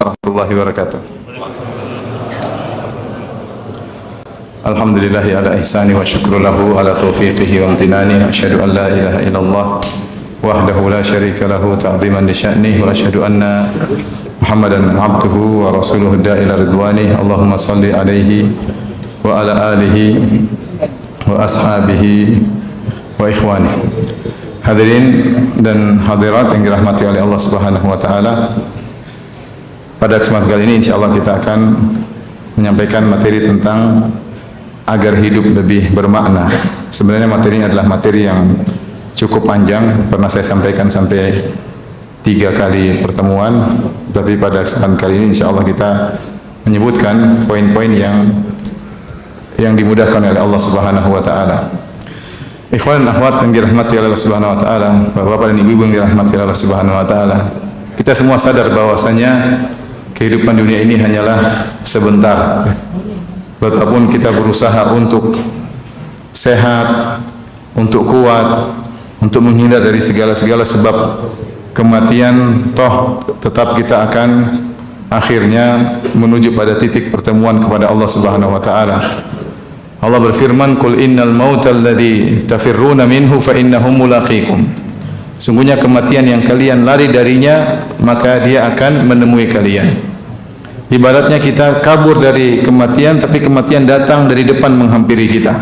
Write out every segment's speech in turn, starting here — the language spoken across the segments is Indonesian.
warahmatullahi wabarakatuh. Alhamdulillahi ala ihsani wa syukru lahu ala taufiqihi wa amtinani. Asyhadu an la ilaha illallah wahdahu la syarika lahu ta'ziman li sya'nihi wa asyhadu anna Muhammadan abduhu wa rasuluhu da'ila ridwani. Allahumma salli alaihi wa ala alihi wa ashabihi wa ikhwani. Hadirin dan hadirat yang dirahmati oleh Allah Subhanahu wa taala. Pada kesempatan kali ini insyaallah kita akan menyampaikan materi tentang agar hidup lebih bermakna. Sebenarnya materi ini adalah materi yang cukup panjang, pernah saya sampaikan sampai 3 kali pertemuan, tapi pada kesempatan kali ini insyaallah kita menyebutkan poin-poin yang dimudahkan oleh Allah Subhanahu wa taala. Ikhwan dan akhwat yang dirahmati oleh Allah Subhanahu wa taala, Bapak dan Ibu yang dirahmati oleh Allah Subhanahu wa taala. Kita semua sadar bahwasanya kehidupan dunia ini hanyalah sebentar. Betapapun kita berusaha untuk sehat, untuk kuat, untuk menghindar dari segala-segala sebab kematian, toh tetap kita akan akhirnya menuju pada titik pertemuan kepada Allah Subhanahu wa taala. Allah berfirman, "Qul innal mautal ladzi tafirruna minhu fa innahu mulaqikum." Sungguhnya kematian yang kalian lari darinya, maka dia akan menemui kalian. Ibaratnya kita kabur dari kematian, tapi kematian datang dari depan menghampiri kita.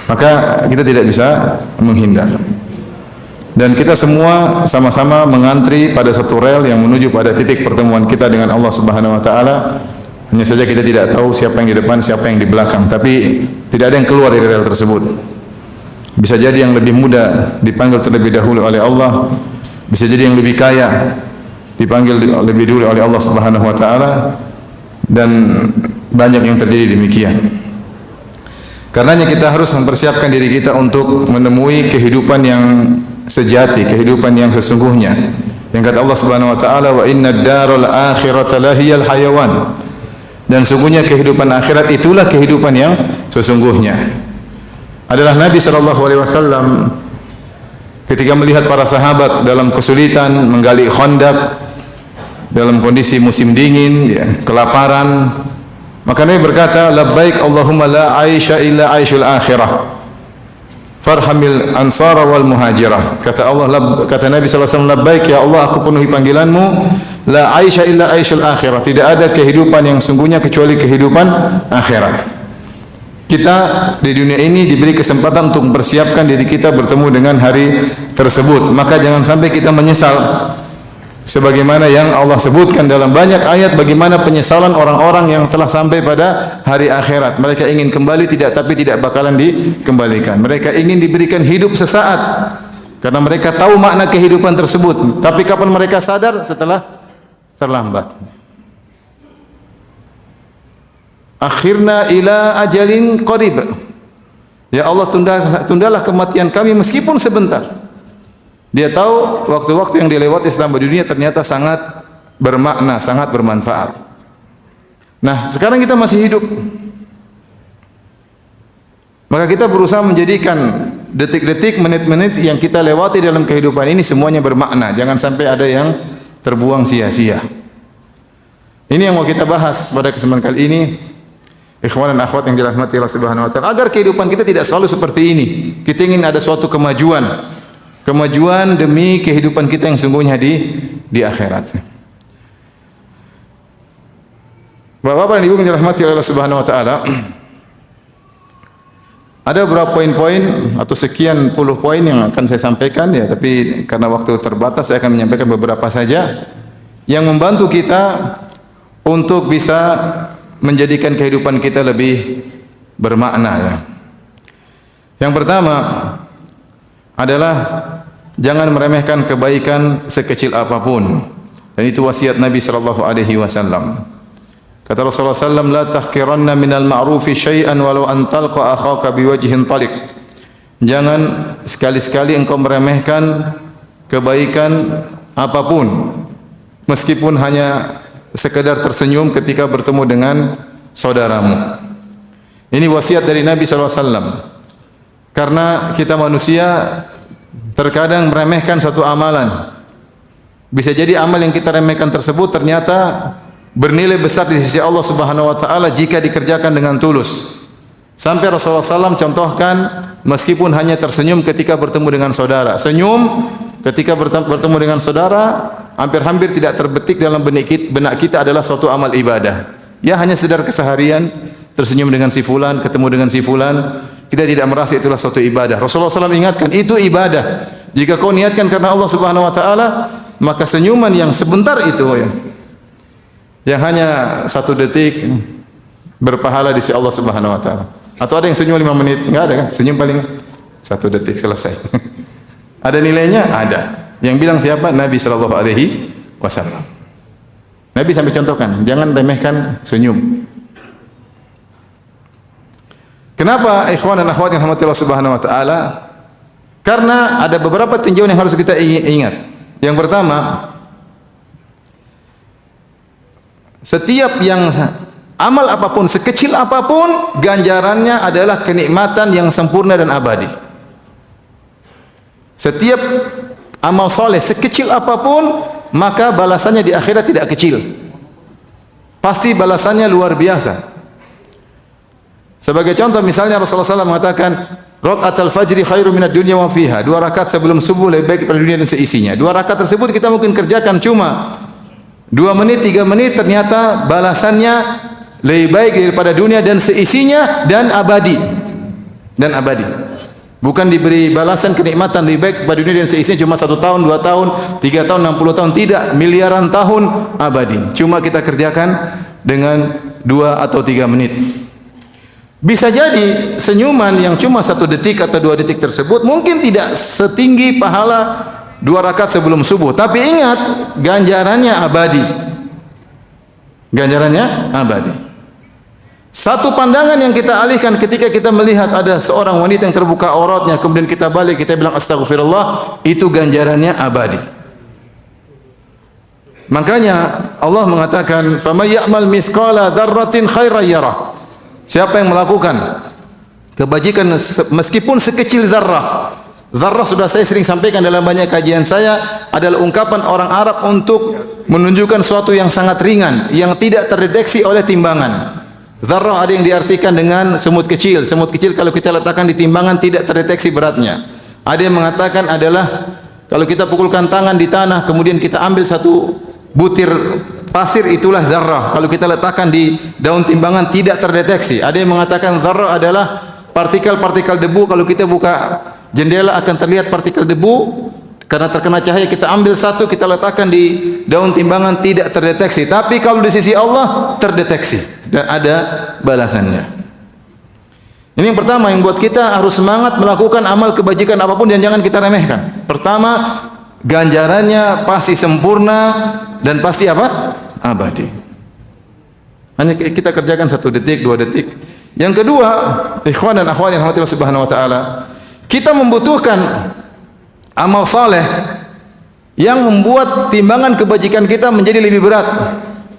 Maka kita tidak bisa menghindar. Dan kita semua sama-sama mengantri pada satu rel yang menuju pada titik pertemuan kita dengan Allah Subhanahu wa taala. Hanya saja kita tidak tahu siapa yang di depan, siapa yang di belakang, tapi tidak ada yang keluar dari rel tersebut. Bisa jadi yang lebih muda dipanggil terlebih dahulu oleh Allah, bisa jadi yang lebih kaya dipanggil lebih dulu oleh Allah Subhanahu wa taala, dan banyak yang terjadi demikian. Karenanya kita harus mempersiapkan diri kita untuk menemui kehidupan yang sejati, kehidupan yang sesungguhnya. Yang kata Allah Subhanahu wa taala, "Wa innad daral akhirata lahiyal hayawan." Dan sungguhnya kehidupan akhirat itulah kehidupan yang sesungguhnya. Adalah Nabi sallallahu alaihi wasallam ketika melihat para sahabat dalam kesulitan menggali Khandaq dalam kondisi musim dingin, kelaparan, maka Nabi berkata, "Labbaik Allahumma la aisha illa aishul akhirah. Farhamil ansara wal muhajirah." Kata Nabi sallallahu alaihi wasallam, "Labbaik ya Allah, aku penuhi panggilanmu. La aisha illa aishul akhirah." Tidak ada kehidupan yang sungguhnya kecuali kehidupan akhirat. Kita di dunia ini diberi kesempatan untuk mempersiapkan diri kita bertemu dengan hari tersebut. Maka jangan sampai kita menyesal, sebagaimana yang Allah sebutkan dalam banyak ayat bagaimana penyesalan orang-orang yang telah sampai pada hari akhirat. Mereka ingin kembali tapi tidak bakalan dikembalikan. Mereka ingin diberikan hidup sesaat karena mereka tahu makna kehidupan tersebut. Tapi kapan mereka sadar? Setelah terlambat. Akhirna ila ajalin qarib. Ya Allah, tundalah kematian kami meskipun sebentar. Dia tahu waktu-waktu yang dilewati selama di dunia ternyata sangat bermakna, sangat bermanfaat. Nah, sekarang kita masih hidup. Maka kita berusaha menjadikan detik-detik, menit-menit yang kita lewati dalam kehidupan ini semuanya bermakna. Jangan sampai ada yang terbuang sia-sia. Ini yang mau kita bahas pada kesempatan kali ini. Ikhwan dan akhwat yang dirahmati Allah Subhanahu wa taala, agar kehidupan kita tidak selalu seperti ini. Kita ingin ada suatu kemajuan demi kehidupan kita yang sungguhnya di akhirat. Bapak-bapak dan Ibu yang dirahmati oleh Allah Subhanahu wa taala, ada beberapa poin-poin atau sekian puluh poin yang akan saya sampaikan ya, tapi karena waktu terbatas saya akan menyampaikan beberapa saja yang membantu kita untuk bisa menjadikan kehidupan kita lebih bermakna ya. Yang pertama adalah jangan meremehkan kebaikan sekecil apapun. Dan itu wasiat Nabi sallallahu alaihi wasallam. Kata Rasulullah sallallahu alaihi wasallam, "La tahqiranna minal ma'rufi syai'an walau an talqa akhaka biwajhin taliq." Jangan sekali-sekali engkau meremehkan kebaikan apapun, meskipun hanya sekedar tersenyum ketika bertemu dengan saudaramu. Ini wasiat dari Nabi SAW. Karena kita manusia terkadang meremehkan suatu amalan. Bisa jadi amal yang kita remehkan tersebut ternyata bernilai besar di sisi Allah Subhanahu wa taala jika dikerjakan dengan tulus. Sampai Rasulullah SAW contohkan, meskipun hanya tersenyum ketika bertemu dengan saudara. Senyum ketika bertemu dengan saudara hampir-hampir tidak terbetik dalam benak kita adalah suatu amal ibadah. Ya hanya sekedar keseharian, tersenyum dengan si fulan, ketemu dengan si fulan, kita tidak merasa itulah suatu ibadah. Rasulullah SAW ingatkan, itu ibadah. Jika kau niatkan karena Allah Subhanahu wa taala, maka senyuman yang sebentar itu yang hanya 1 detik berpahala di sisi Allah Subhanahu wa taala. Atau ada yang senyum 5 menit? Enggak ada kan? Senyum paling 1 detik selesai. Ada nilainya? Ada. Yang bilang siapa? Nabi sallallahu alaihi wasallam. Nabi sampai contohkan, jangan remehkan senyum. Kenapa ikhwan dan akhwat yang dirahmati Allah Subhanahu wa taala? Karena ada beberapa tinjauan yang harus kita ingat. Yang pertama, setiap yang amal apapun, sekecil apapun, ganjarannya adalah kenikmatan yang sempurna dan abadi. Setiap amal soleh, sekecil apapun, maka balasannya di akhirat tidak kecil. Pasti balasannya luar biasa. Sebagai contoh misalnya Rasulullah SAW mengatakan, Raka'atul fajri khairu minad dunya wa fiha. 2 rakaat sebelum subuh lebih baik daripada dunia dan seisinya. 2 rakaat tersebut kita mungkin kerjakan cuma 2 menit, 3 menit, ternyata balasannya lebih baik daripada dunia dan seisinya dan abadi. Dan abadi. Bukan diberi balasan kenikmatan lebih baik pada dunia dan seisinya cuma 1 tahun, 2 tahun, 3 tahun, 60 tahun. Tidak, miliaran tahun abadi. Cuma kita kerjakan dengan 2 atau 3 menit. Bisa jadi senyuman yang cuma 1 detik atau 2 detik tersebut mungkin tidak setinggi pahala 2 rakaat sebelum subuh. Tapi ingat, ganjarannya abadi. Ganjarannya abadi. Satu pandangan yang kita alihkan ketika kita melihat ada seorang wanita yang terbuka auratnya, kemudian kita balik, kita bilang astagfirullah, itu ganjarannya abadi. Makanya Allah mengatakan, "Faman ya'mal mithqala dzarratin khairan yarah." Siapa yang melakukan kebajikan meskipun sekecil zarrah. Zarrah sudah saya sering sampaikan dalam banyak kajian saya, adalah ungkapan orang Arab untuk menunjukkan sesuatu yang sangat ringan, yang tidak terdeteksi oleh timbangan. Zarrah ada yang diartikan dengan semut kecil. Semut kecil kalau kita letakkan di timbangan tidak terdeteksi beratnya. Ada yang mengatakan adalah kalau kita pukulkan tangan di tanah kemudian kita ambil 1 butir pasir, itulah zarrah. Kalau kita letakkan di daun timbangan tidak terdeteksi. Ada yang mengatakan zarrah adalah partikel-partikel debu. Kalau kita buka jendela akan terlihat partikel debu. Karena terkena cahaya, kita ambil 1, kita letakkan di daun timbangan, tidak terdeteksi. Tapi kalau di sisi Allah terdeteksi dan ada balasannya. Ini yang pertama yang buat kita harus semangat melakukan amal kebajikan apapun dan jangan kita remehkan. Pertama, ganjarannya pasti sempurna dan pasti apa? Abadi. Hanya kita kerjakan 1 detik, 2 detik. Yang kedua, ikhwan dan akhwat yang dirahmati Allah Subhanahu wa taala, kita membutuhkan amal saleh yang membuat timbangan kebajikan kita menjadi lebih berat.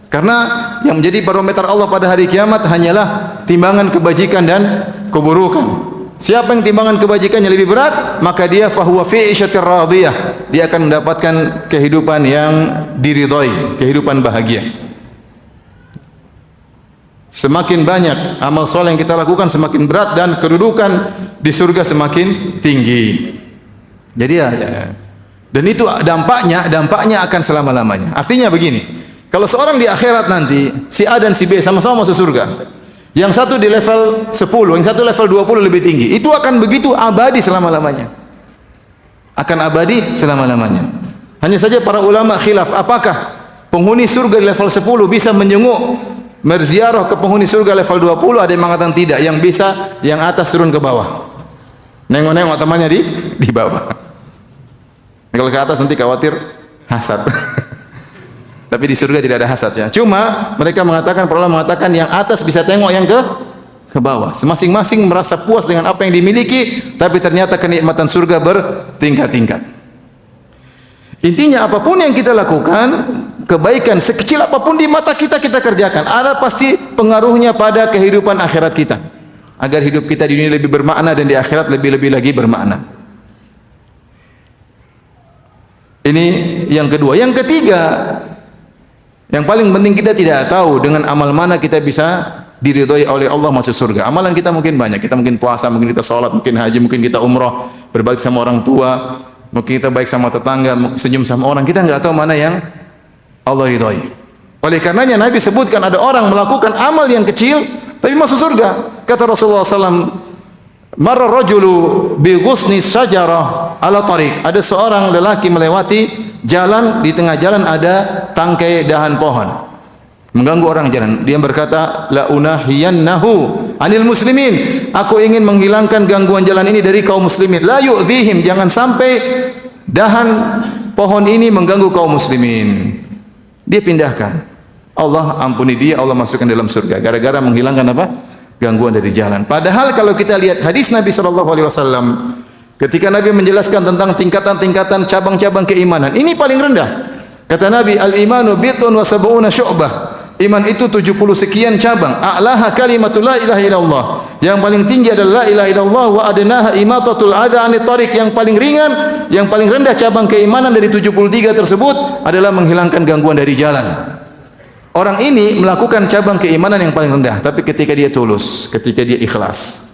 Karena yang menjadi barometer Allah pada hari kiamat hanyalah timbangan kebajikan dan keburukan. Siapa yang timbangan kebajikannya lebih berat, maka dia fahuwa fi 'isyatir radhiyah. Dia akan mendapatkan kehidupan yang diridhai, kehidupan bahagia. Semakin banyak amal saleh yang kita lakukan semakin berat dan kedudukan di surga semakin tinggi. Jadi dan itu dampaknya akan selama-lamanya. Artinya begini, kalau seorang di akhirat nanti si A dan si B sama-sama masuk surga. Yang satu di level 10, yang satu level 20 lebih tinggi. Itu akan begitu abadi selama-lamanya. Akan abadi selama-lamanya. Hanya saja para ulama khilaf, apakah penghuni surga di level 10 bisa menjenguk merziarah ke penghuni surga level 20? Ada yang mengatakan tidak, yang bisa yang atas turun ke bawah. Nengok-nengok temannya di bawah. Kalau ke atas nanti khawatir hasad. Tapi di surga tidak ada hasad ya. Cuma mereka mengatakan, para ulama mengatakan yang atas bisa tengok yang ke bawah. Masing-masing merasa puas dengan apa yang dimiliki, tapi ternyata kenikmatan surga bertingkat-tingkat. Intinya apapun yang kita lakukan, kebaikan sekecil apapun di mata kita kerjakan. Ada pasti pengaruhnya pada kehidupan akhirat kita. Agar hidup kita di dunia lebih bermakna dan di akhirat lebih-lebih lagi bermakna. Ini yang kedua. Yang ketiga, yang paling penting kita tidak tahu dengan amal mana kita bisa diridhoi oleh Allah masuk surga. Amalan kita mungkin banyak. Kita mungkin puasa, mungkin kita salat, mungkin haji, mungkin kita umrah, berbakti sama orang tua, mungkin kita baik sama tetangga, senyum sama orang. Kita enggak tahu mana yang Allah ridhoi. Oleh karenanya Nabi sebutkan ada orang melakukan amal yang kecil tapi masuk surga. Kata Rasulullah SAW, marra rajulu bi ghusni syajarah ala tariq. Ada seorang lelaki melewati jalan, di tengah jalan ada tangkai dahan pohon. Mengganggu orang jalan. Dia berkata, la unahiyannahu anil muslimin. Aku ingin menghilangkan gangguan jalan ini dari kaum muslimin. La yu'dhihim, jangan sampai dahan pohon ini mengganggu kaum muslimin. Dia pindahkan. Allah ampuni dia, Allah masukkan dalam surga gara-gara menghilangkan apa? Gangguan dari jalan. Padahal kalau kita lihat hadis Nabi sallallahu alaihi wasallam ketika Nabi menjelaskan tentang tingkatan-tingkatan cabang-cabang keimanan, ini paling rendah. Kata Nabi, al-imanu bid'un wa sab'una syu'bah. Iman itu 70 sekian cabang. A'laha kalimatul la ilaha illallah. Yang paling tinggi adalah la ilaha illallah, wa adnaha imatatul adha 'anit thariq. Yang paling ringan, yang paling rendah cabang keimanan dari 73 tersebut adalah menghilangkan gangguan dari jalan. Orang ini melakukan cabang keimanan yang paling rendah, tapi ketika dia tulus, ketika dia ikhlas,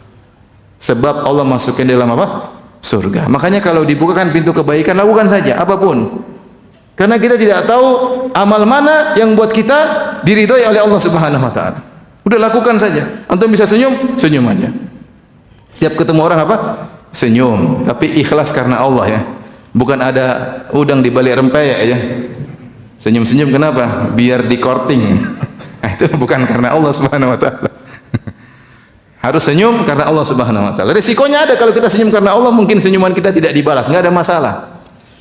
sebab Allah masukkan dalam apa? Surga. Makanya kalau dibukakan pintu kebaikan, lakukan saja, apapun. Karena kita tidak tahu amal mana yang buat kita diridhoi oleh Allah Subhanahu wa taala. Udah lakukan saja. Antum bisa senyum, senyum aja. Siap ketemu orang apa? Senyum, tapi ikhlas karena Allah ya. Bukan ada udang di balik rempeyek ya. Senyum-senyum kenapa? Biar di korting. Itu bukan karena Allah Subhanahu wa taala. Harus senyum karena Allah Subhanahu wa taala. Risikonya ada kalau kita senyum karena Allah, mungkin senyuman kita tidak dibalas, enggak ada masalah.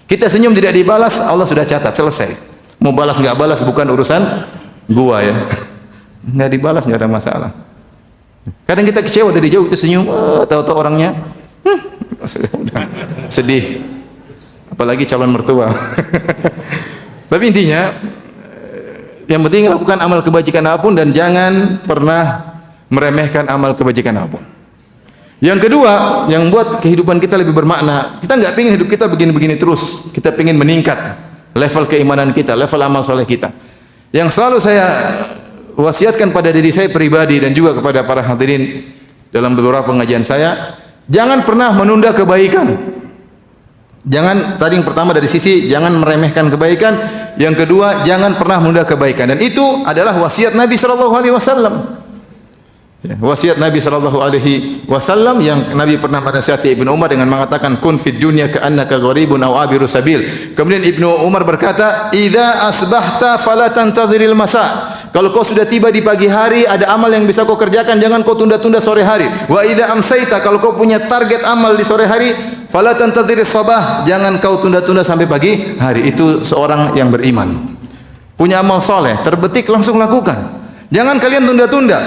Kita senyum tidak dibalas, Allah sudah catat, selesai. Mau balas enggak balas bukan urusan gua ya. Enggak dibalas enggak ada masalah. Kadang kita kecewa dari jauh itu senyum, tahu-tahu orangnya sedih. Apalagi calon mertua. Tapi intinya yang penting lakukan amal kebajikan apapun dan jangan pernah meremehkan amal kebajikan apapun. Yang kedua, yang buat kehidupan kita lebih bermakna, kita nggak pengen hidup kita begini-begini terus. Kita pengen meningkat level keimanan kita, level amal soleh kita. Yang selalu saya wasiatkan pada diri saya pribadi dan juga kepada para hadirin dalam beberapa pengajian saya, jangan pernah menunda kebaikan. Jangan, tadi yang pertama dari sisi jangan meremehkan kebaikan, yang kedua jangan pernah menunda kebaikan, dan itu adalah wasiat Nabi sallallahu alaihi wasallam. Wasiat Nabi sallallahu alaihi wasallam yang Nabi pernah menasihati Ibnu Umar dengan mengatakan kun fid dunya ka'annaka gharibun aw abiru sabil. Kemudian Ibnu Umar berkata, "Idza asbahta fala tantadhiril masa." Kalau kau sudah tiba di pagi hari, ada amal yang bisa kau kerjakan, jangan kau tunda-tunda sore hari. Wa idza amsaita, kalau kau punya target amal di sore hari, fala tantadhiris sabah, jangan kau tunda-tunda sampai pagi hari. Itu seorang yang beriman. Punya amal soleh, terbetik langsung lakukan. Jangan kalian tunda-tunda.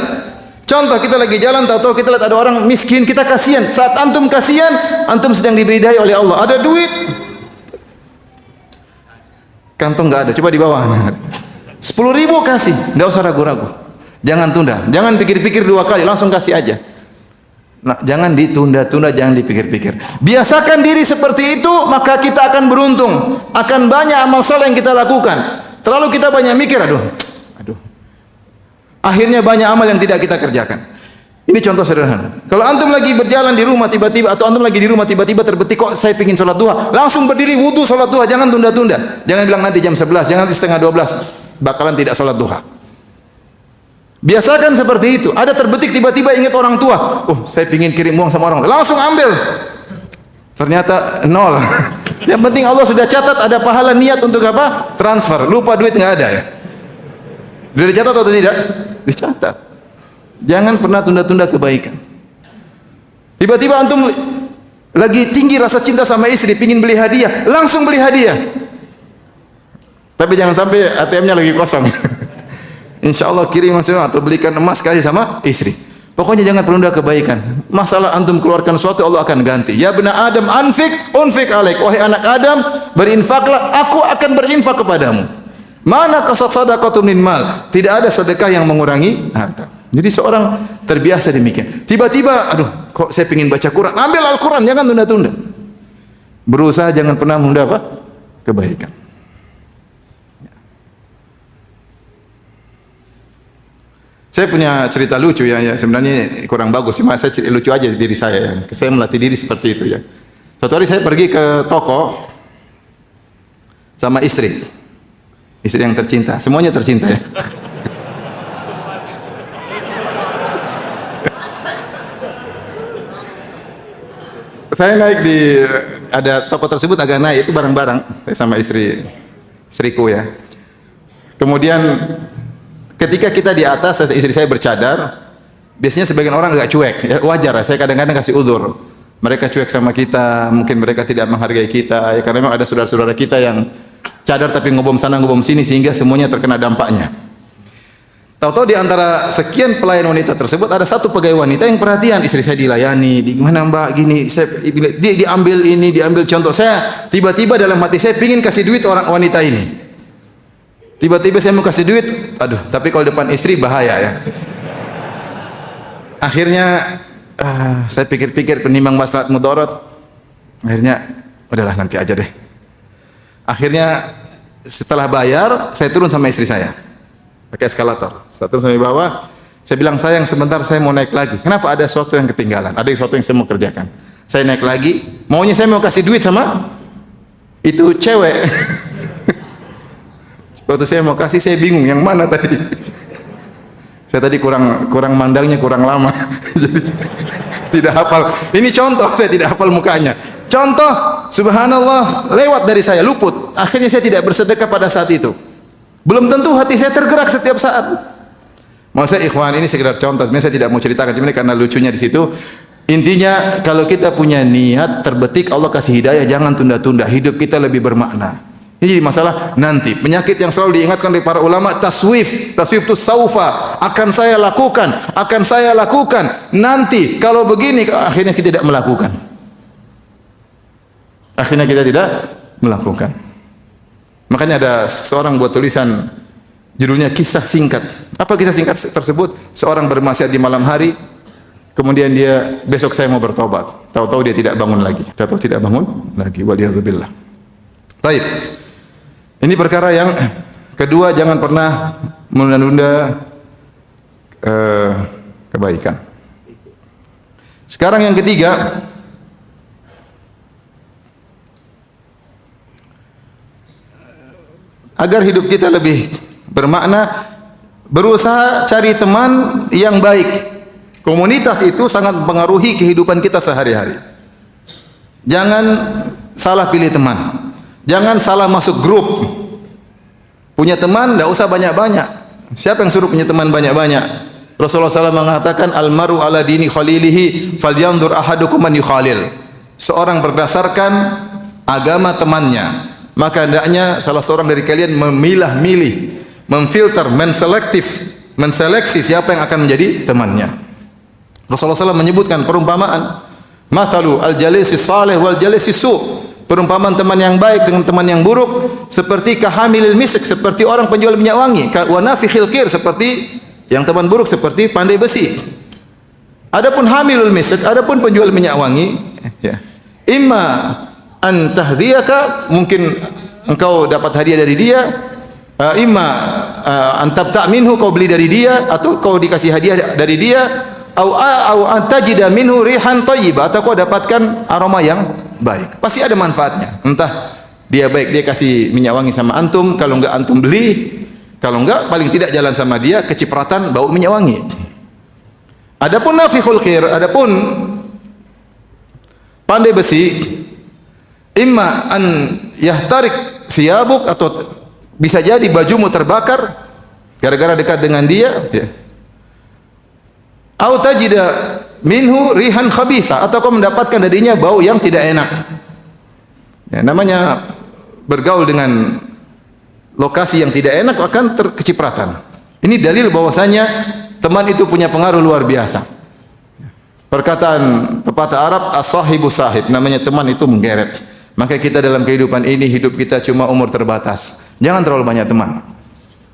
Contoh, kita lagi jalan, tahu-tahu kita lihat ada orang miskin, kita kasihan. Saat antum kasihan, antum sedang diberi hidayah oleh Allah. Ada duit, kantong nggak ada, coba di bawah. 10.000 kasih, nggak usah ragu-ragu. Jangan tunda, jangan pikir-pikir dua kali, langsung kasih aja. Nah, jangan ditunda-tunda, jangan dipikir-pikir. Biasakan diri seperti itu, maka kita akan beruntung. Akan banyak amal soleh yang kita lakukan. Terlalu kita banyak mikir, aduh. Akhirnya banyak amal yang tidak kita kerjakan. Ini contoh sederhana. Kalau antum lagi berjalan di rumah tiba-tiba, atau antum lagi di rumah tiba-tiba terbetik, kok saya pingin sholat duha, langsung berdiri wudu sholat duha, jangan tunda-tunda. Jangan bilang nanti jam 11, jangan nanti setengah 12, bakalan tidak sholat duha. Biasakan seperti itu. Ada terbetik tiba-tiba ingat orang tua, oh saya pingin kirim uang sama orang, langsung ambil. Ternyata nol. Yang penting Allah sudah catat ada pahala niat untuk apa? Transfer. Lupa duit nggak ada ya. Sudah dicatat atau tidak? Dicatat. Jangan pernah tunda-tunda kebaikan. Tiba-tiba antum lagi tinggi rasa cinta sama istri, pingin beli hadiah, langsung beli hadiah. Tapi jangan sampai ATM-nya lagi kosong. Insya Allah kirim atau belikan emas kasih sama istri. Pokoknya jangan penunda kebaikan. Masalah antum keluarkan sesuatu, Allah akan ganti. Ya bena Adam anfik, unfik alaik. Wahai anak Adam, berinfaklah, aku akan berinfak kepadamu. Mana kasat sadaqatun min mal? Tidak ada sedekah yang mengurangi harta. Jadi seorang terbiasa demikian. Tiba-tiba, aduh, kok saya ingin baca Quran? Ambil Al-Quran, jangan tunda-tunda. Berusaha jangan pernah menunda apa? kebaikan. Saya punya cerita lucu ya, sebenarnya kurang bagus sih, saya lucu aja diri saya ya. Saya melatih diri seperti itu ya. Suatu hari saya pergi ke toko sama istri yang tercinta, semuanya tercinta ya. Saya naik ada toko tersebut agak naik, itu barang-barang saya sama istriku ya. Kemudian ketika kita di atas, istri saya bercadar, biasanya sebagian orang agak cuek, ya, wajar. Saya kadang-kadang kasih udzur. Mereka cuek sama kita, mungkin mereka tidak menghargai kita, ya, karena memang ada saudara-saudara kita yang cadar tapi ngobom sana ngobom sini sehingga semuanya terkena dampaknya. Tahu-tahu di antara sekian pelayan wanita tersebut ada satu pegawai wanita yang perhatian, istri saya dilayani, di gimana Mbak gini, dia diambil ini, diambil contoh. Saya tiba-tiba dalam hati saya pingin kasih duit orang wanita ini. Tiba-tiba saya mau kasih duit, aduh, tapi kalau depan istri bahaya ya. Akhirnya saya pikir-pikir penimbang maslahat mudarat. Akhirnya udahlah nanti aja deh. Akhirnya setelah bayar, saya turun sama istri saya. Pakai eskalator. Setelah turun sampai bawah, saya bilang, sayang sebentar saya mau naik lagi. Kenapa? Ada sesuatu yang ketinggalan, ada sesuatu yang saya mau kerjakan. Saya naik lagi, maunya saya mau kasih duit sama itu cewek. Waktu saya mau kasih, saya bingung yang mana tadi. Saya tadi kurang mandangnya, kurang lama. Jadi tidak hafal. Ini contoh, saya tidak hafal mukanya. Contoh, subhanallah, lewat dari saya, luput. Akhirnya saya tidak bersedekah pada saat itu. Belum tentu hati saya tergerak setiap saat. Maksudnya ikhwan, ini sekedar contoh. Sebenarnya saya tidak mau ceritakan, cuma karena lucunya di situ. Intinya kalau kita punya niat terbetik, Allah kasih hidayah, jangan tunda-tunda. Hidup kita lebih bermakna. Ini jadi masalah nanti. Penyakit yang selalu diingatkan oleh para ulama, taswif. Taswif itu saufa, akan saya lakukan. Nanti kalau begini, akhirnya kita tidak melakukan. Makanya ada seorang buat tulisan judulnya kisah singkat. Apa kisah singkat tersebut? Seorang bermaksiat di malam hari, kemudian dia, besok saya mau bertobat. Tahu-tahu dia tidak bangun lagi. Waliyadzubillah. Baik. Ini perkara yang kedua, jangan pernah menunda-nunda kebaikan. Sekarang yang ketiga, agar hidup kita lebih bermakna, berusaha cari teman yang baik. Komunitas itu sangat mempengaruhi kehidupan kita sehari-hari. Jangan salah pilih teman. Jangan salah masuk grup. Punya teman tidak usah banyak-banyak. Siapa yang suruh punya teman banyak-banyak? Rasulullah SAW mengatakan, almaru ala dini khalilihi falyanzur ahadukum man yukhalil. Seorang berdasarkan agama temannya. Maka hendaknya salah seorang dari kalian memilah-milih, memfilter, menseleksi siapa yang akan menjadi temannya. Rasulullah SAW menyebutkan perumpamaan, mathalu al-jalisi salih wal jalisi su'. Perumpamaan teman yang baik dengan teman yang buruk seperti kahamilil misk, seperti orang penjual minyak wangi, wa nafikhil qir, seperti yang teman buruk seperti pandai besi. Adapun hamilul misk, adapun penjual minyak wangi, ya, imma an tahdiyaka, mungkin engkau dapat hadiah dari dia, imma an tabta' minhu, kau beli dari dia, atau kau dikasih hadiah dari dia, au an tajida minhu rihan thayyibah, atau kau dapatkan aroma yang baik. Pasti ada manfaatnya. Entah dia baik, dia kasih minyak wangi sama antum, kalau enggak antum beli, kalau enggak paling tidak jalan sama dia kecipratan bau minyak wangi. Adapun nafikhul khair, adapun pandai besi, imma an yahtarik thiyabuk, atau bisa jadi bajumu terbakar gara-gara dekat dengan dia, ya. Au tajida minhu rihan khabitha, atau kau mendapatkan darinya bau yang tidak enak. Ya, namanya bergaul dengan lokasi yang tidak enak akan terkecipratan. Ini dalil bahwasanya teman itu punya pengaruh luar biasa. Perkataan pepatah Arab, as-sahibu sahib, namanya teman itu menggeret. Maka kita dalam kehidupan ini, hidup kita cuma umur terbatas. Jangan terlalu banyak teman.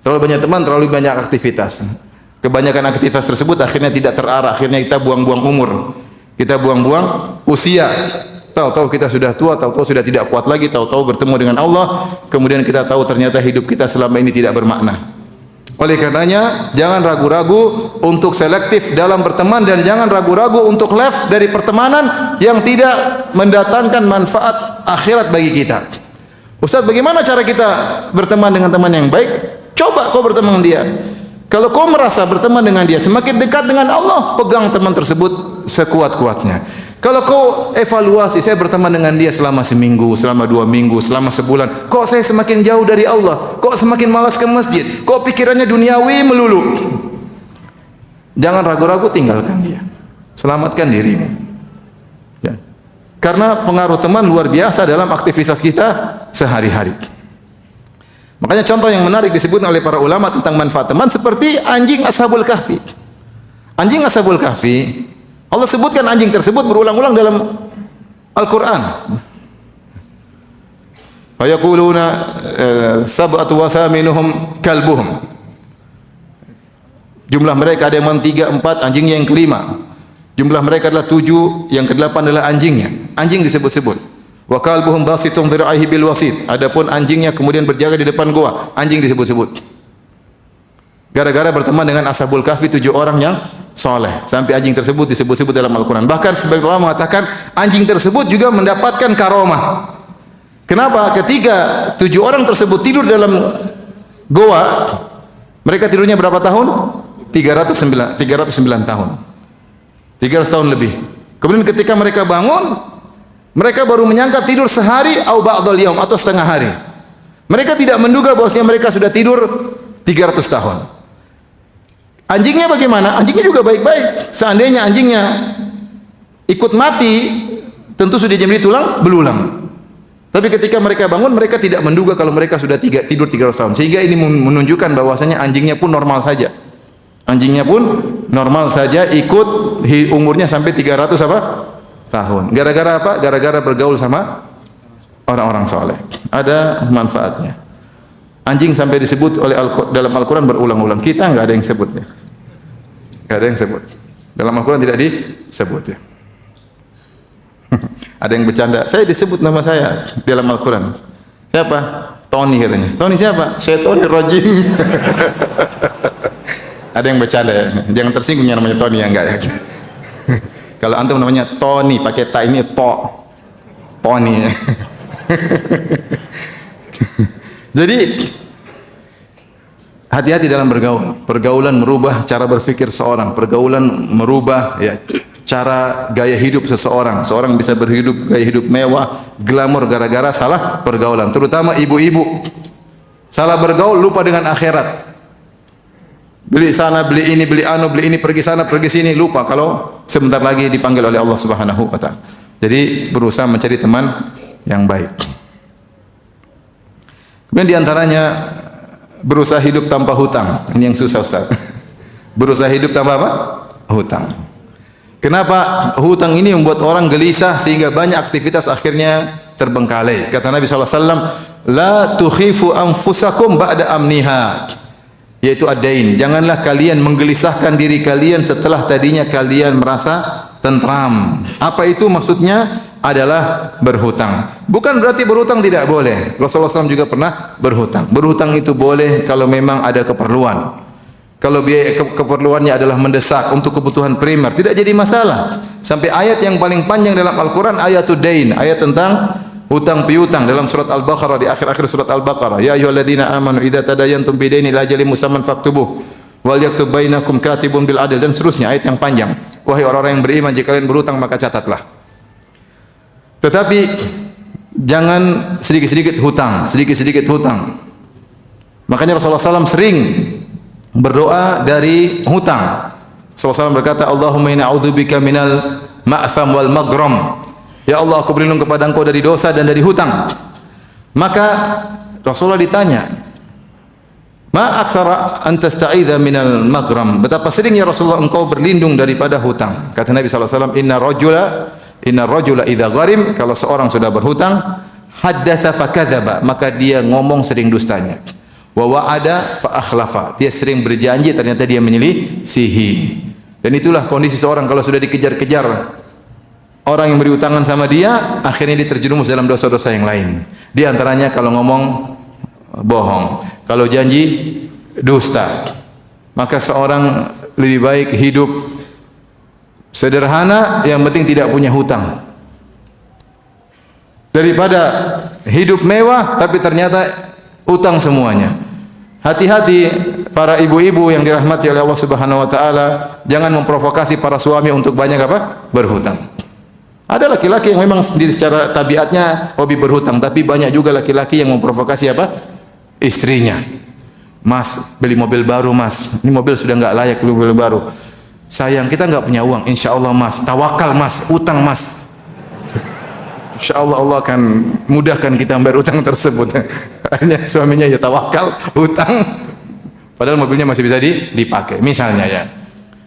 Terlalu banyak teman, terlalu banyak aktivitas. Kebanyakan aktivitas tersebut akhirnya tidak terarah. Akhirnya kita buang-buang umur. Kita buang-buang usia. tahu-tahu kita sudah tua, tahu-tahu sudah tidak kuat lagi, tahu-tahu bertemu dengan Allah, kemudian kita tahu ternyata hidup kita selama ini tidak bermakna. Oleh karenanya, jangan ragu-ragu untuk selektif dalam berteman dan jangan ragu-ragu untuk left dari pertemanan yang tidak mendatangkan manfaat akhirat bagi kita. Ustaz, bagaimana cara kita berteman dengan teman yang baik? Coba kau berteman dengan dia. Kalau kau merasa berteman dengan dia semakin dekat dengan Allah, pegang teman tersebut sekuat-kuatnya. Kalau kau evaluasi, saya berteman dengan dia selama seminggu, selama 2 minggu, selama sebulan, kok saya semakin jauh dari Allah, kok semakin malas ke masjid, kok pikirannya duniawi melulu. Jangan ragu-ragu, tinggalkan dia, selamatkan dirimu ya. Karena pengaruh teman luar biasa dalam aktivitas kita sehari-hari. Makanya contoh yang menarik disebut oleh para ulama tentang manfaat teman seperti anjing Ashabul Kahfi. Anjing Ashabul Kahfi, Allah sebutkan anjing tersebut berulang-ulang dalam Al-Quran. Wa yaquluna sab'atu wa thaminuhum kalbuhum. Jumlah mereka ada yang 3, 4, anjingnya yang kelima. Jumlah mereka adalah 7, yang ke-8 adalah anjingnya. Anjing disebut-sebut. Wa kalbuhum basitun dhira'ihi bil wasit. Adapun anjingnya kemudian berjaga di depan gua, anjing disebut-sebut. Gara-gara berteman dengan Ashabul Kahfi 7 orang yang soleh, sampai anjing tersebut disebut-sebut dalam Al-Quran. Bahkan sebagian ulama mengatakan anjing tersebut juga mendapatkan karomah. Kenapa? Ketika 7 orang tersebut tidur dalam goa, mereka tidurnya berapa tahun? 309 tahun. 300 tahun lebih. Kemudian ketika mereka bangun, mereka baru menyangka tidur sehari atau ba'dal yaum, atau setengah hari. Mereka tidak menduga bahwasanya mereka sudah tidur 300 tahun. Anjingnya bagaimana? Anjingnya juga baik-baik. Seandainya anjingnya ikut mati, tentu sudah jadi tulang belulang. Tapi ketika mereka bangun, mereka tidak menduga kalau mereka sudah tidur 300 tahun. Sehingga ini menunjukkan bahwasanya anjingnya pun normal saja. Anjingnya pun normal saja, ikut umurnya sampai 300 tahun. Gara-gara apa? Gara-gara bergaul sama orang-orang soleh. Ada manfaatnya. Anjing sampai disebut oleh dalam Al-Quran berulang-ulang. Kita nggak ada yang sebut ya. Nggak ada yang sebut. Dalam Al-Quran tidak disebut ya. Ada yang bercanda, saya disebut nama saya dalam Al-Quran. Siapa? Tony katanya. Tony siapa? Syaitoni rajim. Ada yang bercanda ya. Jangan tersinggung yang namanya Tony ya, enggak ya. Kalau antum namanya Tony pakai ta ini Tony. Jadi hati-hati dalam bergaul. Pergaulan merubah cara berpikir seorang. Pergaulan merubah ya cara gaya hidup seseorang. Seorang bisa berhidup gaya hidup mewah, glamor gara-gara salah pergaulan. Terutama ibu-ibu. Salah bergaul, lupa dengan akhirat. Beli sana, beli ini, beli anu, beli ini, pergi sana, pergi sini, lupa kalau sebentar lagi dipanggil oleh Allah Subhanahu wa taala. Jadi berusaha mencari teman yang baik. Kemudian diantaranya berusaha hidup tanpa hutang. Ini yang susah, Ustaz. Berusaha hidup tanpa apa? Hutang. Kenapa hutang ini membuat orang gelisah sehingga banyak aktivitas akhirnya terbengkalai? Kata Nabi sallallahu alaihi wasallam, "La tukhifu anfusakum ba'da amniha." Yaitu ad-dain. Janganlah kalian menggelisahkan diri kalian setelah tadinya kalian merasa tentram. Apa itu maksudnya? Adalah berhutang. Bukan berarti berhutang tidak boleh. Rasulullah SAW juga pernah berhutang. Berhutang itu boleh kalau memang ada keperluan. Kalau biaya keperluannya adalah mendesak untuk kebutuhan primer, tidak jadi masalah. Sampai ayat yang paling panjang dalam Al-Quran, ayatul dain, ayat tentang hutang piutang dalam surat Al-Baqarah, di akhir-akhir surat Al-Baqarah. Ya ayyuhalladzina amanu idza tadayantum bidaini ila ajalin musamman faktubuh wal yaktub bainakum katibun bil adl, dan seterusnya ayat yang panjang. Wahai orang-orang yang beriman, jika kalian berhutang maka catatlah. Tetapi jangan sedikit-sedikit hutang, sedikit-sedikit hutang. Makanya Rasulullah SAW sering berdoa dari hutang. Rasulullah SAW berkata, Allahumma inna a'udzubika minal ma'tham wal maghram. Ya Allah, aku berlindung kepada Engkau dari dosa dan dari hutang. Maka Rasulullah ditanya, ma aktsara an tasta'idza minal maghram. Betapa sering ya Rasulullah engkau berlindung daripada hutang. Kata Nabi sallallahu alaihi wasallam, inna rajula idza gharim, kalau seorang sudah berhutang, haddatsa fakadzaba, maka dia ngomong sering dustanya. Wa wa'ada fa akhlafa, dia sering berjanji ternyata dia menyelisihi. Dan itulah kondisi seorang kalau sudah dikejar-kejar orang yang beri utangan sama dia, akhirnya dia terjerumus dalam dosa-dosa yang lain. Di antaranya kalau ngomong bohong, kalau janji dusta. Maka seorang lebih baik hidup sederhana, yang penting tidak punya hutang, daripada hidup mewah tapi ternyata utang semuanya. Hati-hati para ibu-ibu yang dirahmati oleh Allah Subhanahu wa taala, jangan memprovokasi para suami untuk banyak berhutang. Ada laki-laki yang memang sendiri secara tabiatnya hobi berhutang, tapi banyak juga laki-laki yang memprovokasi istrinya. Mas, beli mobil baru mas, ini mobil sudah enggak layak beli mobil baru. Sayang, kita enggak punya uang. Insya Allah mas, tawakal mas, utang mas. Insya Allah Allah akan mudahkan kita membayar utang tersebut. Akhirnya suaminya ya tawakal, utang, padahal mobilnya masih bisa dipakai. Misalnya ya.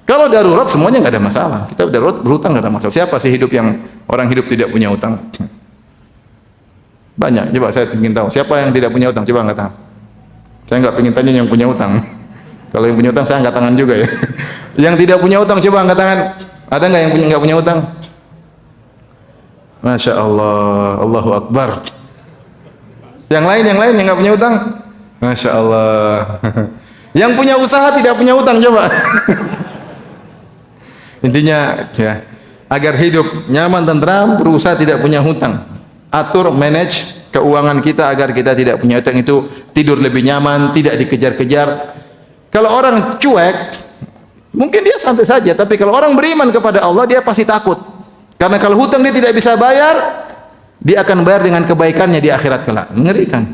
Kalau darurat semuanya nggak ada masalah. Kita darurat berhutang nggak ada masalah. Siapa sih hidup yang orang hidup tidak punya utang? Banyak. Coba saya ingin tahu. Siapa yang tidak punya utang? Coba angkat tangan. Saya nggak ingin tanya yang punya utang. Kalau yang punya utang saya angkat tangan juga ya. Yang tidak punya utang coba angkat tangan. Ada nggak yang nggak punya utang? Masya Allah, Allahu Akbar. Yang lain yang nggak punya utang? Masya Allah. Yang punya usaha tidak punya utang coba. Intinya ya, agar hidup nyaman tentram, berusaha tidak punya hutang. Atur, manage keuangan kita agar kita tidak punya hutang, itu tidur lebih nyaman, tidak dikejar-kejar. Kalau orang cuek, mungkin dia santai saja, tapi kalau orang beriman kepada Allah, dia pasti takut. Karena kalau hutang dia tidak bisa bayar, dia akan bayar dengan kebaikannya di akhirat kelak. Mengerikan.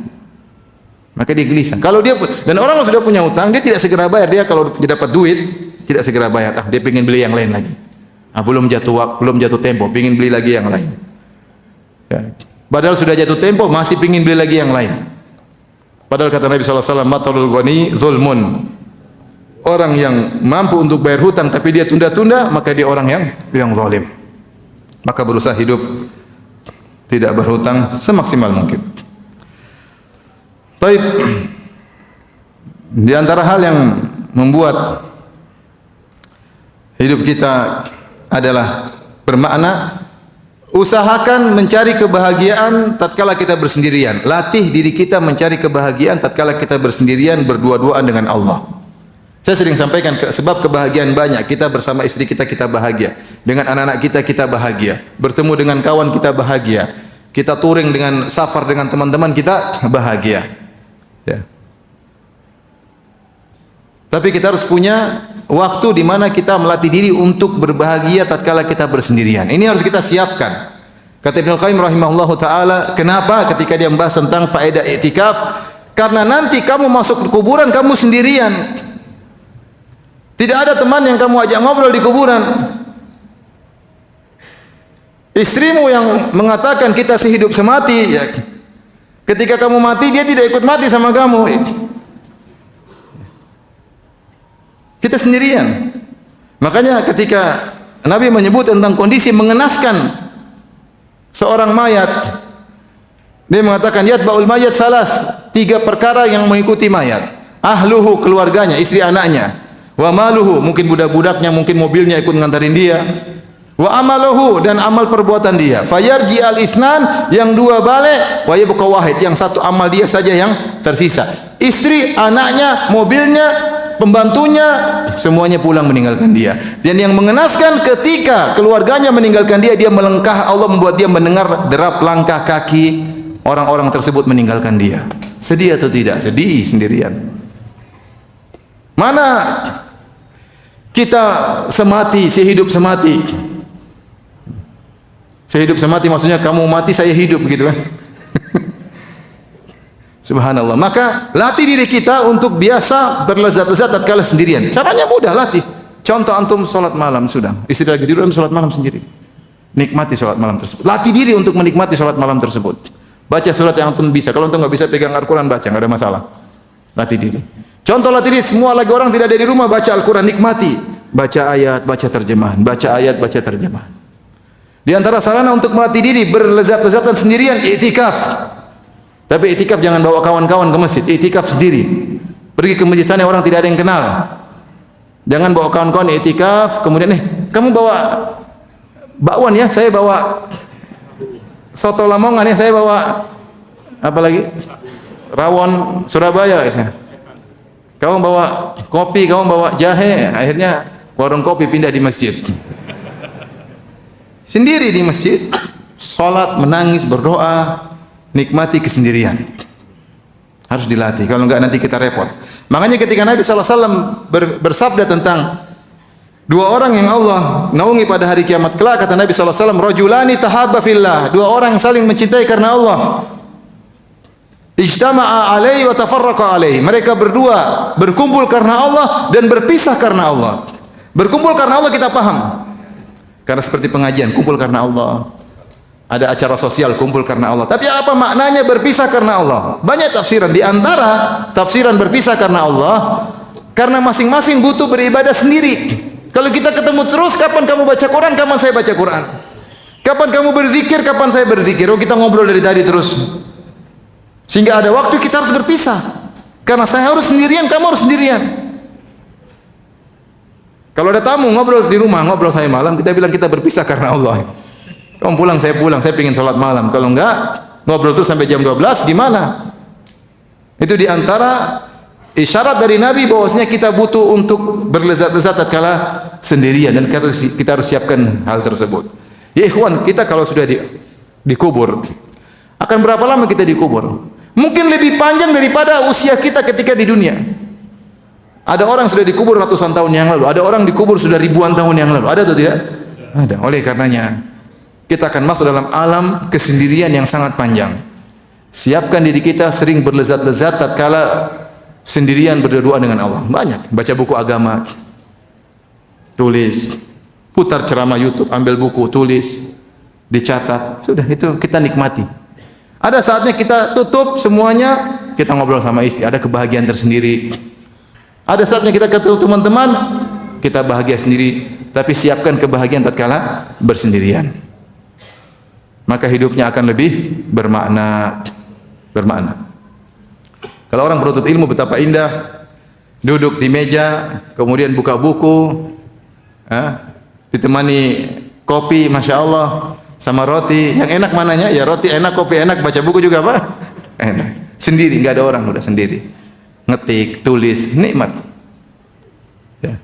Maka dia gelisah. Kalau dia dan orang yang sudah punya hutang, dia tidak segera bayar. Dia kalau dia dapat duit, tidak segera bayar. Dia ingin beli yang lain lagi. Belum jatuh tempo, ingin beli lagi yang lain. Ya. Padahal sudah jatuh tempo, masih ingin beli lagi yang lain. Padahal kata Nabi SAW, matalul ghani zulmun. Orang yang mampu untuk bayar hutang tapi dia tunda-tunda, maka dia orang yang zalim. Maka berusaha hidup tidak berhutang semaksimal mungkin. Baik. Di antara hal yang membuat hidup kita adalah bermakna, usahakan mencari kebahagiaan tatkala kita bersendirian. Latih diri kita mencari kebahagiaan tatkala kita bersendirian, berdua-duaan dengan Allah. Saya sering sampaikan sebab kebahagiaan banyak. Kita bersama istri kita, kita bahagia. Dengan anak-anak kita, kita bahagia. Bertemu dengan kawan kita bahagia. Kita touring dengan safar dengan teman-teman kita bahagia. Ya. Tapi kita harus punya waktu di mana kita melatih diri untuk berbahagia tatkala kita bersendirian. Ini harus kita siapkan. Kata Ibnu Qayyim rahimahullahu taala, kenapa ketika dia membahas tentang faedah i'tikaf? Karena nanti kamu masuk ke kuburan kamu sendirian. Tidak ada teman yang kamu ajak ngobrol di kuburan. Istrimu yang mengatakan kita sehidup semati, ya. Ketika kamu mati dia tidak ikut mati sama kamu. Kita sendirian. Makanya ketika Nabi menyebut tentang kondisi mengenaskan seorang mayat, dia mengatakan yatba'ul mayat salas, 3 perkara yang mengikuti mayat. Ahluhu, keluarganya, istri anaknya. Wa maluhu, mungkin budak-budaknya, mungkin mobilnya ikut ngantarin dia. Wa amaluhu, dan amal perbuatan dia. Fayarji al-ithnan, yang 2 balik, wa yabqa wahid, yang 1 amal dia saja yang tersisa. Istri, anaknya, mobilnya, pembantunya, semuanya pulang meninggalkan dia. Dan yang mengenaskan ketika keluarganya meninggalkan dia, dia melangkah, Allah membuat dia mendengar derap langkah kaki orang-orang tersebut meninggalkan dia. Sedih atau tidak? Sedih sendirian. Mana kita semati, sehidup semati. Sehidup semati maksudnya kamu mati saya hidup begitu kan. Subhanallah. Maka latih diri kita untuk biasa berlezat-lezat tatkala sendirian. Caranya mudah, latih. Contoh antum salat malam sudah. Istri lagi tidur salat malam sendiri. Nikmati salat malam tersebut. Latih diri untuk menikmati salat malam tersebut. Baca surat yang antum bisa. Kalau antum enggak bisa pegang Al-Qur'an baca, enggak ada masalah. Latih diri. Contoh latih diri, semua lagi orang tidak ada di rumah baca Al-Qur'an, nikmati. Baca ayat, baca terjemahan. Baca ayat, baca terjemahan. Di antara sarana untuk melatih diri berlezat-lezatan sendirian i'tikaf. Tapi i'tikaf jangan bawa kawan-kawan ke masjid, i'tikaf sendiri. Pergi ke masjid sana orang tidak ada yang kenal. Jangan bawa kawan-kawan i'tikaf, kemudian kamu bawa bakwan ya, saya bawa soto Lamongan ya, saya bawa apa lagi? Rawon Surabaya ya. Kamu bawa kopi, kamu bawa jahe, akhirnya warung kopi pindah di masjid. Sendiri di masjid, salat, menangis, berdoa, nikmati kesendirian. Harus dilatih, kalau enggak nanti kita repot. Makanya ketika Nabi SAW bersabda tentang dua orang yang Allah naungi pada hari kiamat kelak, kata Nabi SAW, rajulani tahabba fillah, dua orang yang saling mencintai karena Allah. Ijtama'a alaihi wa tafarraqa alaihi. Mereka berdua berkumpul karena Allah dan berpisah karena Allah. Berkumpul karena Allah kita paham. Karena seperti pengajian, kumpul karena Allah. Ada acara sosial, kumpul karena Allah. Tapi apa maknanya berpisah karena Allah? Banyak tafsiran. Di antara tafsiran berpisah karena Allah, karena masing-masing butuh beribadah sendiri. Kalau kita ketemu terus, kapan kamu baca Quran, kapan saya baca Quran? Kapan kamu berzikir, kapan saya berzikir? Oh, kita ngobrol dari tadi terus. Sehingga ada waktu kita harus berpisah. Karena saya harus sendirian, kamu harus sendirian. Kalau ada tamu ngobrol di rumah, ngobrol saya malam, kita bilang kita berpisah karena Allah. Kamu pulang, saya pengen sholat malam. Kalau enggak, ngobrol terus sampai jam 12, gimana? Itu diantara isyarat dari Nabi bahwasanya kita butuh untuk berlezat-lezat tatkala sendirian, dan kita harus siapkan hal tersebut. Ya ikhwan, kita kalau sudah dikubur, akan berapa lama kita dikubur? Mungkin lebih panjang daripada usia kita ketika di dunia. Ada orang sudah dikubur ratusan tahun yang lalu, ada orang dikubur sudah ribuan tahun yang lalu. Ada atau tidak? Ada. Oleh karenanya kita akan masuk dalam alam kesendirian yang sangat panjang. Siapkan diri kita sering berlezat-lezat tatkala sendirian berdua dengan Allah. Banyak, baca buku agama, tulis, putar ceramah YouTube, ambil buku, tulis, dicatat. Sudah, itu kita nikmati. Ada saatnya kita tutup semuanya, kita ngobrol sama istri, ada kebahagiaan tersendiri. Ada saatnya kita ketemu teman-teman, kita bahagia sendiri, tapi siapkan kebahagiaan tatkala bersendirian. Maka hidupnya akan lebih bermakna. Kalau orang berutut ilmu betapa indah, duduk di meja, kemudian buka buku, ditemani kopi, masya Allah, sama roti. Yang enak mananya? Ya roti enak, kopi enak, baca buku juga apa? Enak. Sendiri, nggak ada orang, udah sendiri. Ngetik, tulis, nikmat. Ya.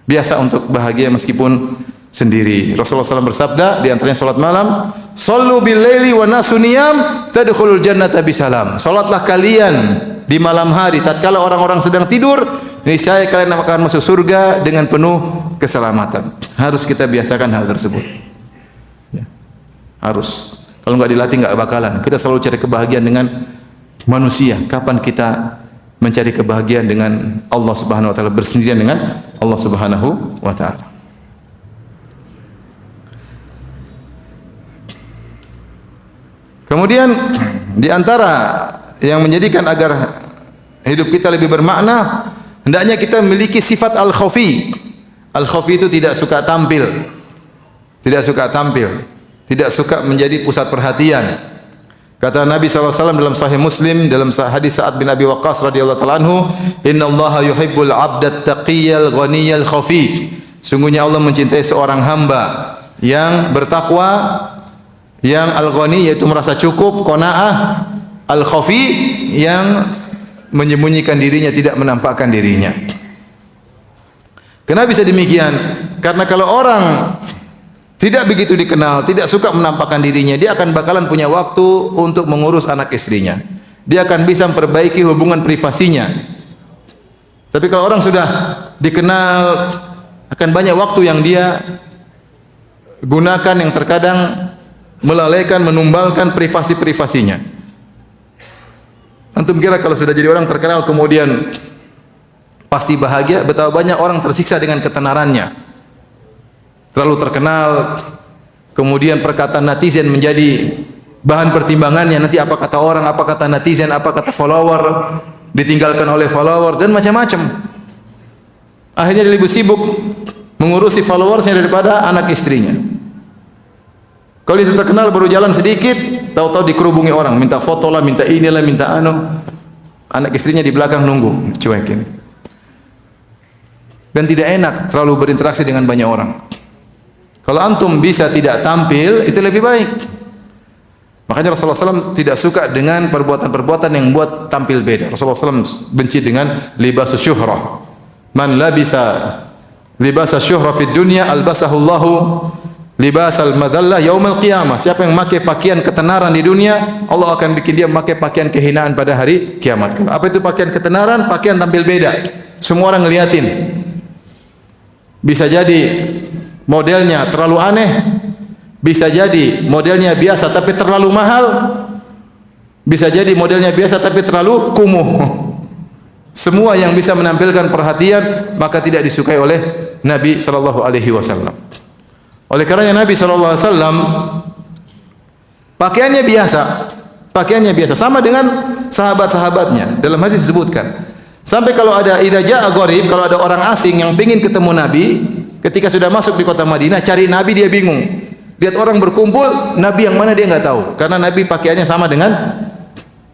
Biasa untuk bahagia meskipun sendiri. Rasulullah SAW bersabda, di antaranya salat malam, "Shallu bil laili wa nasu niyam, tadkhulul jannata bisalam." Salatlah kalian di malam hari tatkala orang-orang sedang tidur, niscaya kalian akan masuk surga dengan penuh keselamatan. Harus kita biasakan hal tersebut. Ya. Harus. Kalau nggak dilatih nggak bakalan. Kita selalu cari kebahagiaan dengan manusia. Kapan kita mencari kebahagiaan dengan Allah Subhanahu wa taala, bersendirian dengan Allah Subhanahu wa taala? Kemudian di antara yang menjadikan agar hidup kita lebih bermakna, hendaknya kita memiliki sifat al-khafi. Al-khafi itu tidak suka tampil. Tidak suka tampil, tidak suka menjadi pusat perhatian. Kata Nabi SAW dalam Sahih Muslim, dalam hadis Sa'ad bin Abi Waqqas radhiyallahu ta'ala anhu, "Inna Allaha yuhibbul 'abdat taqiyyal ghaniyal khafi." Sungguhnya Allah mencintai seorang hamba yang bertakwa, yang al-ghani yaitu merasa cukup, qanaah, al-khafi yang menyembunyikan dirinya, tidak menampakkan dirinya. Kenapa bisa demikian? Karena kalau orang tidak begitu dikenal, tidak suka menampakkan dirinya, dia akan bakalan punya waktu untuk mengurus anak istrinya. Dia akan bisa memperbaiki hubungan privasinya. Tapi kalau orang sudah dikenal, akan banyak waktu yang dia gunakan yang terkadang melalaikan, menumbalkan privasi-privasinya. Antum kira kalau sudah jadi orang terkenal kemudian pasti bahagia? Betapa banyak orang tersiksa dengan ketenarannya. Terlalu terkenal, kemudian perkataan netizen menjadi bahan pertimbangannya. Nanti apa kata orang, apa kata netizen, apa kata follower, ditinggalkan oleh follower, dan macam-macam. Akhirnya dia lebih sibuk mengurusi followersnya daripada anak istrinya. Kalau dia terkenal baru jalan sedikit, tahu-tahu dikerubungi orang, minta foto lah, minta inilah, minta anu. Anak istrinya di belakang nunggu, cuekin. Dan tidak enak terlalu berinteraksi dengan banyak orang. Kalau antum bisa tidak tampil, itu lebih baik. Makanya Rasulullah SAW tidak suka dengan perbuatan-perbuatan yang buat tampil beda. Rasulullah SAW benci dengan libasus syuhrah. Man labisa libasa syuhrah fid dunya albasahullahu libasal madallah yaumil qiyamah. Siapa yang memakai pakaian ketenaran di dunia, Allah akan bikin dia memakai pakaian kehinaan pada hari kiamat. Apa itu pakaian ketenaran? Pakaian tampil beda. Semua orang ngeliatin. Bisa jadi modelnya terlalu aneh, bisa jadi modelnya biasa tapi terlalu mahal, bisa jadi modelnya biasa tapi terlalu kumuh. Semua yang bisa menampilkan perhatian maka tidak disukai oleh Nabi sallallahu alaihi wasallam. Oleh karenanya Nabi sallallahu alaihi wasallam pakaiannya biasa sama dengan sahabat-sahabatnya. Dalam hadis disebutkan, sampai kalau ada idza jaa gharib, kalau ada orang asing yang ingin ketemu Nabi, ketika sudah masuk di kota Madinah cari Nabi dia bingung. Lihat orang berkumpul, Nabi yang mana dia enggak tahu, karena Nabi pakaiannya sama dengan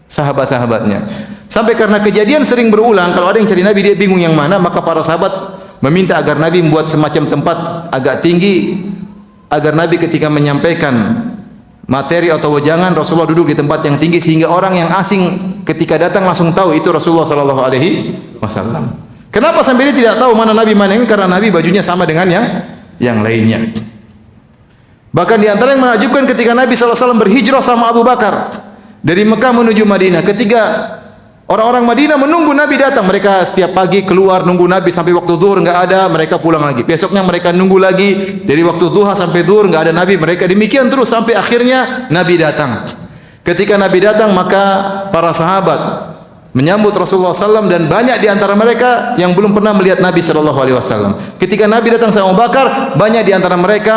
sahabat-sahabatnya. Sampai karena kejadian sering berulang, kalau ada yang cari Nabi dia bingung yang mana, maka para sahabat meminta agar Nabi membuat semacam tempat agak tinggi, agar Nabi ketika menyampaikan materi atau wejangan, Rasulullah duduk di tempat yang tinggi sehingga orang yang asing ketika datang langsung tahu itu Rasulullah sallallahu alaihi wasallam. Kenapa sampai dia tidak tahu mana Nabi mana ini? Karena Nabi bajunya sama dengan yang lainnya. Bahkan di antara yang menakjubkan ketika Nabi sallallahu alaihi wasallam berhijrah sama Abu Bakar dari Mekah menuju Madinah, ketika orang-orang Madinah menunggu Nabi datang, mereka setiap pagi keluar nunggu Nabi sampai waktu zuhur enggak ada, mereka pulang lagi. Besoknya mereka nunggu lagi dari waktu duha sampai zuhur enggak ada Nabi, mereka demikian terus sampai akhirnya Nabi datang. Ketika Nabi datang maka para sahabat menyambut Rasulullah SAW dan banyak di antara mereka yang belum pernah melihat Nabi SAW. Ketika Nabi datang sama Abu Bakar, banyak di antara mereka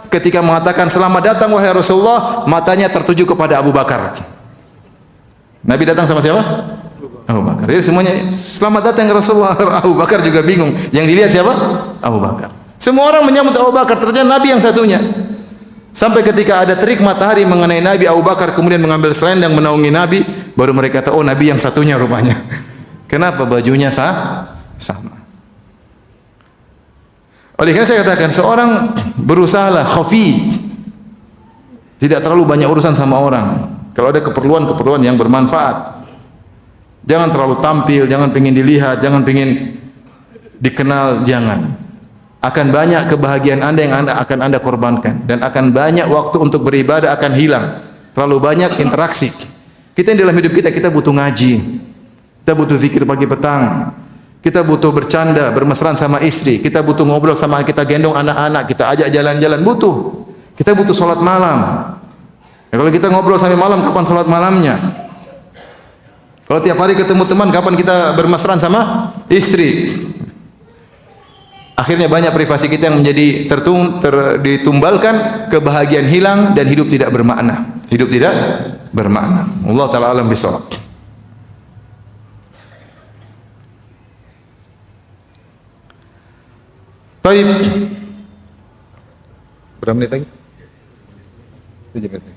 ketika mengatakan selamat datang wahai Rasulullah, matanya tertuju kepada Abu Bakar. Nabi datang sama siapa? Abu Bakar. Jadi semuanya selamat datang Rasulullah. Abu Bakar juga bingung. Yang dilihat siapa? Abu Bakar. Semua orang menyambut Abu Bakar, ternyata Nabi yang satunya. Sampai ketika ada terik matahari mengenai Nabi, Abu Bakar kemudian mengambil selendang menaungi Nabi, baru mereka tahu, oh Nabi yang satunya rupanya. Kenapa bajunya sama? Oleh karena saya katakan, seorang berusahalah khafi, tidak terlalu banyak urusan sama orang. Kalau ada keperluan-keperluan yang bermanfaat, jangan terlalu tampil, jangan pengin dilihat, jangan pengin dikenal, jangan. Akan banyak kebahagiaan Anda yang akan Anda korbankan, dan akan banyak waktu untuk beribadah akan hilang. Terlalu banyak interaksi. Kita yang dalam hidup kita butuh ngaji, kita butuh zikir pagi petang, kita butuh bercanda, bermesraan sama istri, kita butuh ngobrol sama, kita gendong anak-anak, kita ajak jalan-jalan, butuh. Kita butuh sholat malam. Ya, kalau kita ngobrol sampai malam, kapan sholat malamnya? Kalau tiap hari ketemu teman, kapan kita bermesraan sama istri? Akhirnya banyak privasi kita yang menjadi ditumbalkan, kebahagiaan hilang dan hidup tidak bermakna. Hidup tidak bermakna. Allah Ta'ala alam bisawab. Baik. Berapa menit lagi? 7 menit.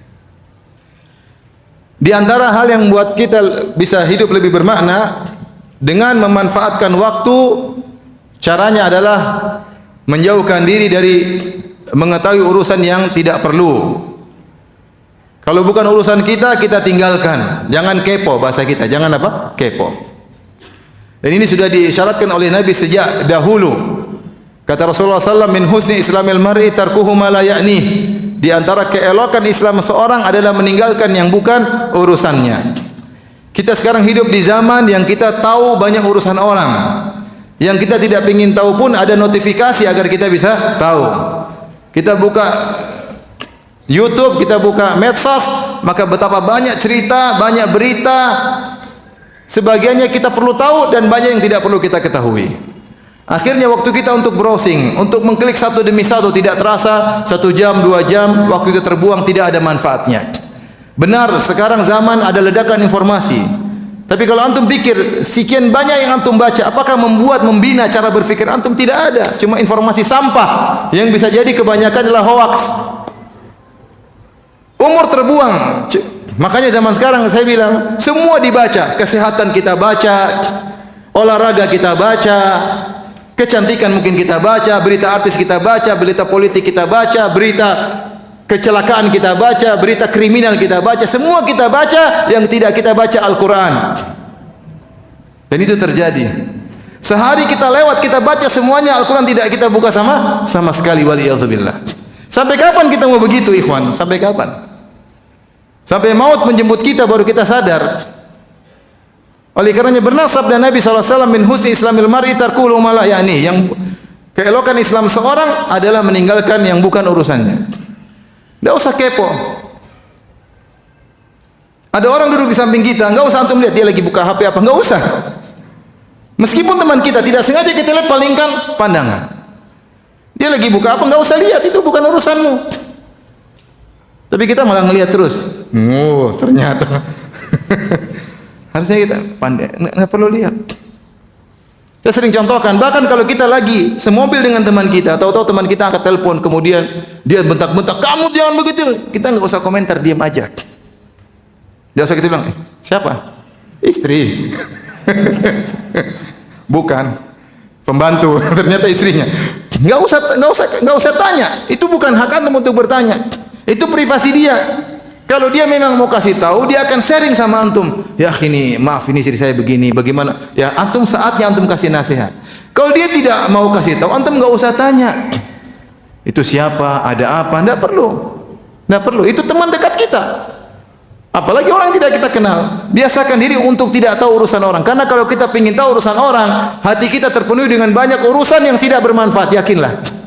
Di antara hal yang membuat kita bisa hidup lebih bermakna dengan memanfaatkan waktu, caranya adalah menjauhkan diri dari mengetahui urusan yang tidak perlu. Kalau bukan urusan kita, kita tinggalkan. Jangan kepo, bahasa kita. Jangan apa? Kepo. Dan ini sudah diisyaratkan oleh Nabi sejak dahulu. Kata Rasulullah SAW, min husni islamil mar'i tarkuhu ma la ya'nih. Di antara keelokan Islam seorang adalah meninggalkan yang bukan urusannya. Kita sekarang hidup di zaman yang kita tahu banyak urusan orang. Yang kita tidak ingin tahu pun ada notifikasi agar kita bisa tahu. Kita buka YouTube, kita buka medsos, maka betapa banyak cerita, banyak berita. Sebagiannya kita perlu tahu dan banyak yang tidak perlu kita ketahui. Akhirnya waktu kita untuk browsing, untuk mengklik satu demi satu tidak terasa 1 jam, 2 jam, waktu itu terbuang, tidak ada manfaatnya. Benar, sekarang zaman ada ledakan informasi. Tapi kalau antum pikir sekian banyak yang antum baca, apakah membina cara berpikir antum? Tidak ada, cuma informasi sampah yang bisa jadi kebanyakan adalah hoax. Umur terbuang. Makanya zaman sekarang saya bilang semua dibaca, kesehatan kita baca, olahraga kita baca, Kecantikan mungkin kita baca, berita artis kita baca, berita politik kita baca, berita kecelakaan kita baca, berita kriminal kita baca, semua kita baca. Yang tidak kita baca Al-Quran. Dan itu terjadi. Sehari kita lewat, kita baca semuanya, Al-Quran tidak kita buka sama sekali. Waliyadzubillah. Sampai kapan kita mau begitu, ikhwan? Sampai kapan? Sampai maut menjemput kita baru kita sadar. Oleh karenanya benar sabda Nabi SAW, min husni islamil mar'i tarkul ma la ya'ni. Yang keelokan Islam seorang adalah meninggalkan yang bukan urusannya. Tidak usah kepo. Ada orang duduk di samping kita, enggak usah antum lihat dia lagi buka HP apa, enggak usah. Meskipun teman kita tidak sengaja kita lihat, palingkan pandangan. Dia lagi buka apa, enggak usah lihat, itu bukan urusanmu. Tapi kita malah ngelihat terus. Oh, ternyata. Harusnya kita pandai, nggak perlu lihat. Saya sering contohkan, bahkan kalau kita lagi semobil dengan teman kita, tahu-tahu teman kita angkat telepon, kemudian dia bentak-bentak, kamu jangan begitu. Kita nggak usah komentar, diam aja. Jangan usah kita bilang, siapa? Istri. Bukan, pembantu. Ternyata istrinya. Nggak usah tanya. Itu bukan hak antum untuk bertanya. Itu privasi dia. Kalau dia memang mau kasih tahu, dia akan sharing sama antum. Ya ini, maaf ini istri saya begini, bagaimana? Ya antum saatnya antum kasih nasihat. Kalau dia tidak mau kasih tahu, antum nggak usah tanya. Itu siapa? Ada apa? Nggak perlu. Nggak perlu. Itu teman dekat kita. Apalagi orang tidak kita kenal. Biasakan diri untuk tidak tahu urusan orang. Karena kalau kita ingin tahu urusan orang, hati kita terpenuhi dengan banyak urusan yang tidak bermanfaat. Yakinlah.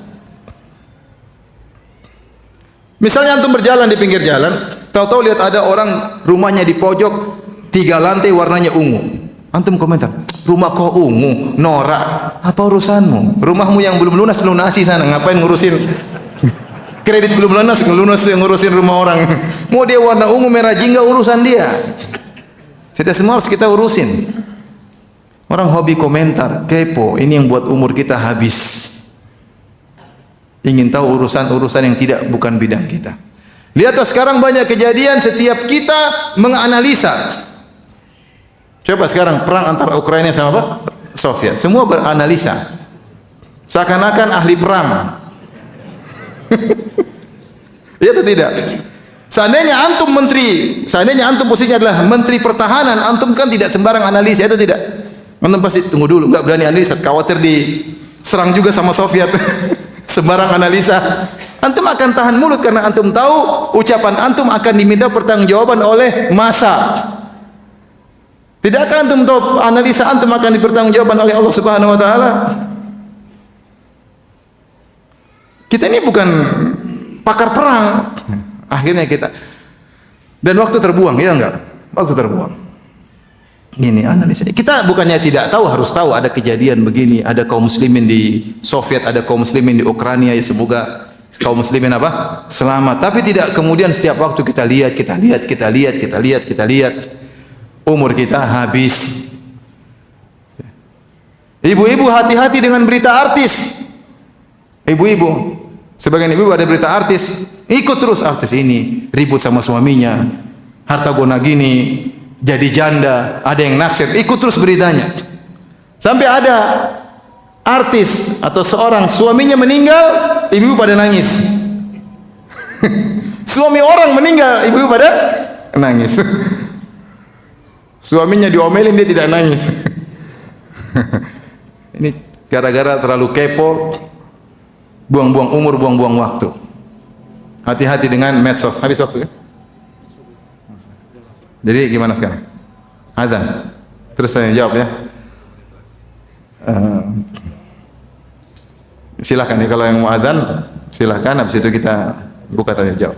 Misalnya antum berjalan di pinggir jalan, tahu-tahu lihat ada orang rumahnya di pojok 3 lantai warnanya ungu. Antum komentar, rumah kok ungu, norak, apa urusanmu? Rumahmu yang belum lunas lunasi sana, ngapain ngurusin kredit belum lunas, ngurusin rumah orang. Mau dia warna ungu merah jingga urusan dia. Tidak semua harus kita urusin. Orang hobi komentar, kepo, ini yang buat umur kita habis. Ingin tahu urusan-urusan yang bukan bidang kita. Lihat sekarang banyak kejadian, setiap kita menganalisa. Coba sekarang perang antara Ukraina sama apa? Soviet. Semua beranalisa. Seakan-akan ahli perang. Iya atau tidak? Seandainya antum posisinya adalah menteri pertahanan, antum kan tidak sembarang analisa, itu tidak. Antum pasti tunggu dulu, enggak berani analisa, khawatir diserang juga sama Soviet. Sembarang analisa. Antum akan tahan mulut karena antum tahu ucapan antum akan diminta pertanggungjawaban oleh massa. Tidakkah antum tahu analisa antum akan dipertanggungjawabkan oleh Allah Subhanahu wa taala? Kita ini bukan pakar perang. Akhirnya kita dan waktu terbuang, ya enggak? Waktu terbuang. Ini analisa. Kita bukannya tidak tahu, harus tahu ada kejadian begini, ada kaum muslimin di Soviet, ada kaum muslimin di Ukraina, ya semoga kaum muslimin apa? Selamat. Tapi tidak kemudian setiap waktu kita lihat. Umur kita habis. Ibu-ibu hati-hati dengan berita artis. Ibu-ibu, sebagian ibu ada berita artis, ikut terus artis ini, ribut sama suaminya, harta gona gini, jadi janda, ada yang naksir, ikut terus beritanya. Sampai ada artis atau seorang suaminya meninggal, ibu-ibu pada nangis. Suami orang meninggal, ibu-ibu pada nangis. Suaminya diomelin, dia tidak nangis. Ini gara-gara terlalu kepo, buang-buang umur, buang-buang waktu. Hati-hati dengan medsos. Habis waktu ya? Jadi gimana sekarang? Adzan. Terus saya jawab ya. Silakan ya, kalau yang mau adzan silakan, habis itu kita buka tanya jawab.